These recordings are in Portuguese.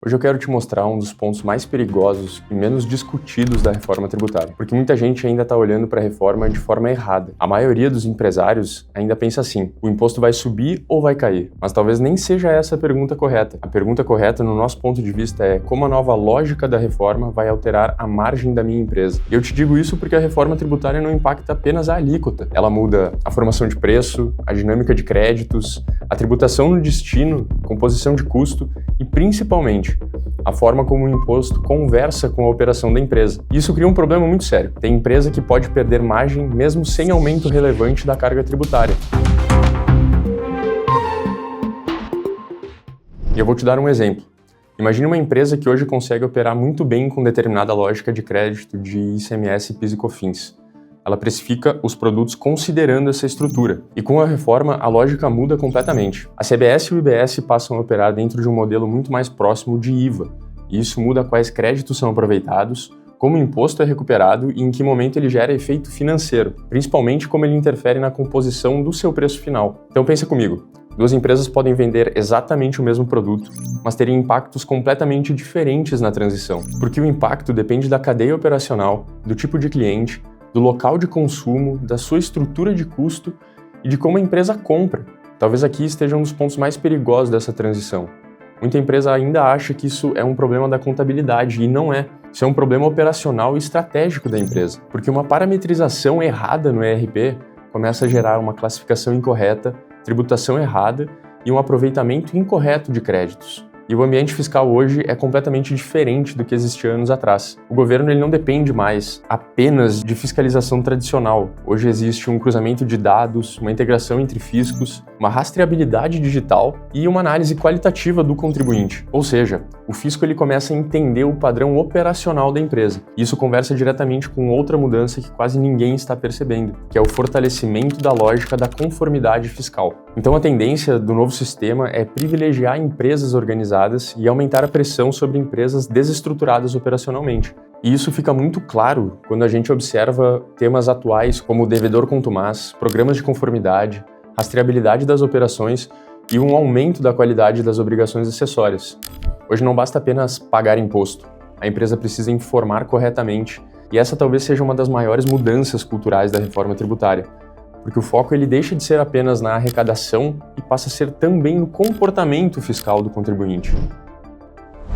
Hoje eu quero te mostrar um dos pontos mais perigosos e menos discutidos da reforma tributária, porque muita gente ainda está olhando para a reforma de forma errada. A maioria dos empresários ainda pensa assim: o imposto vai subir ou vai cair? Mas talvez nem seja essa a pergunta correta. A pergunta correta, no nosso ponto de vista, é como a nova lógica da reforma vai alterar a margem da minha empresa. E eu te digo isso porque a reforma tributária não impacta apenas a alíquota. Ela muda a formação de preço, a dinâmica de créditos, a tributação no destino, composição de custo e, principalmente, a forma como o imposto conversa com a operação da empresa. Isso cria um problema muito sério. Tem empresa que pode perder margem mesmo sem aumento relevante da carga tributária. E eu vou te dar um exemplo. Imagine uma empresa que hoje consegue operar muito bem com determinada lógica de crédito de ICMS, PIS e COFINS. Ela precifica os produtos considerando essa estrutura. E com a reforma, a lógica muda completamente. A CBS e o IBS passam a operar dentro de um modelo muito mais próximo de IVA. E isso muda quais créditos são aproveitados, como o imposto é recuperado e em que momento ele gera efeito financeiro, principalmente como ele interfere na composição do seu preço final. Então pensa comigo. Duas empresas podem vender exatamente o mesmo produto, mas terem impactos completamente diferentes na transição. Porque o impacto depende da cadeia operacional, do tipo de cliente, do local de consumo, da sua estrutura de custo e de como a empresa compra. Talvez aqui esteja um dos pontos mais perigosos dessa transição. Muita empresa ainda acha que isso é um problema da contabilidade, e não é. Isso é um problema operacional e estratégico da empresa, porque uma parametrização errada no ERP começa a gerar uma classificação incorreta, tributação errada e um aproveitamento incorreto de créditos. E o ambiente fiscal hoje é completamente diferente do que existia anos atrás. O governo ele não depende mais apenas de fiscalização tradicional. Hoje existe um cruzamento de dados, uma integração entre fiscos, uma rastreabilidade digital e uma análise qualitativa do contribuinte. Ou seja, o fisco ele começa a entender o padrão operacional da empresa. E isso conversa diretamente com outra mudança que quase ninguém está percebendo, que é o fortalecimento da lógica da conformidade fiscal. Então a tendência do novo sistema é privilegiar empresas organizadas e aumentar a pressão sobre empresas desestruturadas operacionalmente. E isso fica muito claro quando a gente observa temas atuais como o devedor contumaz, programas de conformidade, rastreabilidade das operações e um aumento da qualidade das obrigações acessórias. Hoje não basta apenas pagar imposto, a empresa precisa informar corretamente, e essa talvez seja uma das maiores mudanças culturais da reforma tributária, porque o foco ele deixa de ser apenas na arrecadação e passa a ser também no comportamento fiscal do contribuinte.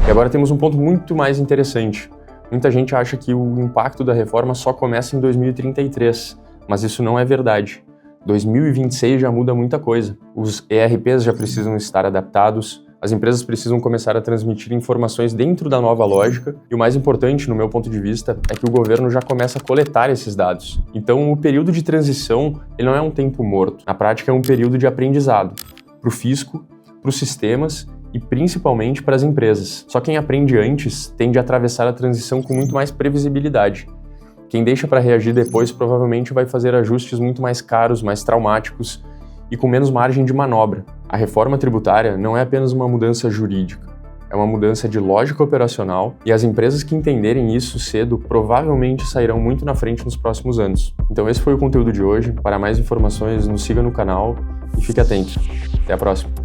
E agora temos um ponto muito mais interessante. Muita gente acha que o impacto da reforma só começa em 2033, mas isso não é verdade. 2026 já muda muita coisa. Os ERPs já precisam estar adaptados, as empresas precisam começar a transmitir informações dentro da nova lógica e o mais importante, no meu ponto de vista, é que o governo já começa a coletar esses dados. Então, o período de transição ele não é um tempo morto. Na prática, é um período de aprendizado para o fisco, para os sistemas e principalmente para as empresas. Só quem aprende antes tende a atravessar a transição com muito mais previsibilidade. Quem deixa para reagir depois provavelmente vai fazer ajustes muito mais caros, mais traumáticos e com menos margem de manobra. A reforma tributária não é apenas uma mudança jurídica, é uma mudança de lógica operacional e as empresas que entenderem isso cedo provavelmente sairão muito na frente nos próximos anos. Então esse foi o conteúdo de hoje. Para mais informações, nos siga no canal e fique atento. Até a próxima!